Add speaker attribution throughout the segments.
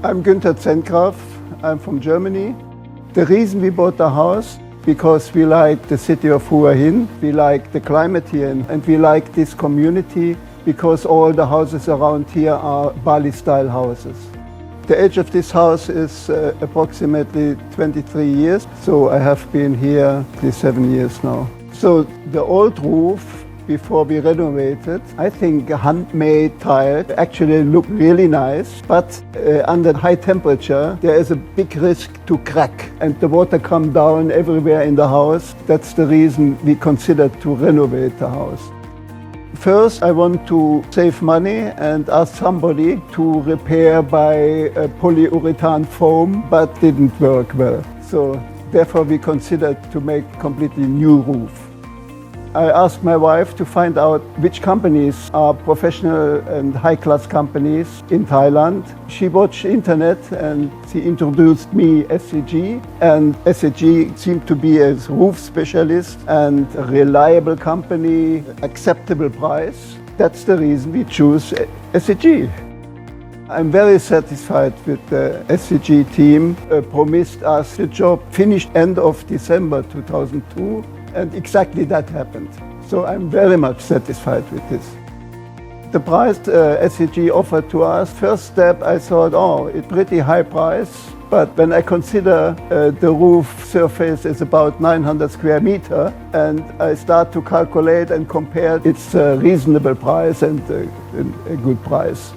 Speaker 1: I'm Günther Zengraf. I'm from Germany. The reason we bought the house, because we like the city of Hua Hin, we like the climate here, and we like this community because all the houses around here are Bali-style houses. The age of this house is approximately 23 years, so I have been here 7 years now. So the old roof, before we renovated, I think handmade tile actually look really nice, but under high temperature there is a big risk to crack and the water come down everywhere in the house. That's the reason we considered to renovate the house. First, I want to save money and ask somebody to repair by polyurethane foam, but didn't work well. So therefore we considered to make completely new roof. I asked my wife to find out which companies are professional and high-class companies in Thailand. She watched internet and she introduced me SCG, and SCG seemed to be a roof specialist and a reliable company, acceptable price. That's the reason we choose SCG. I'm very satisfied with the SCG team. Promised us the job finished end of December 2002. And exactly that happened. So I'm very much satisfied with this. The price SCG offered to us, first step I thought, oh, it's pretty high price. But when I consider the roof surface is about 900 square meter, and I start to calculate and compare, it's a reasonable price and a good price.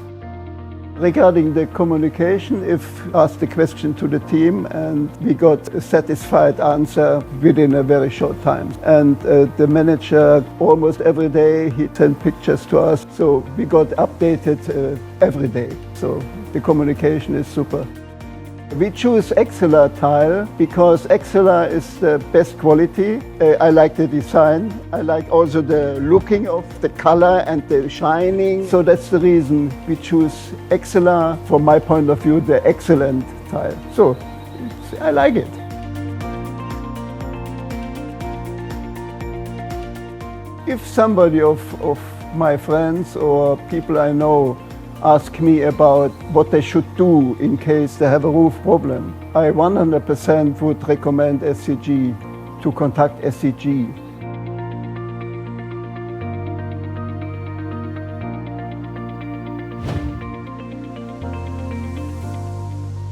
Speaker 1: Regarding the communication, if asked the question to the team, and we got a satisfied answer within a very short time. And the manager, almost every day, he sent pictures to us, so we got updated every day. So the communication is super. We choose Exceler tile because Exceler is the best quality. I like the design. I like also the looking of the color and the shining. So that's the reason we choose Exceler. From my point of view, the excellent tile. So I like it. If somebody of my friends or people I know ask me about what they should do in case they have a roof problem, I 100% would recommend SCG, to contact SCG.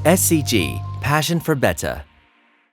Speaker 2: SCG, passion for better.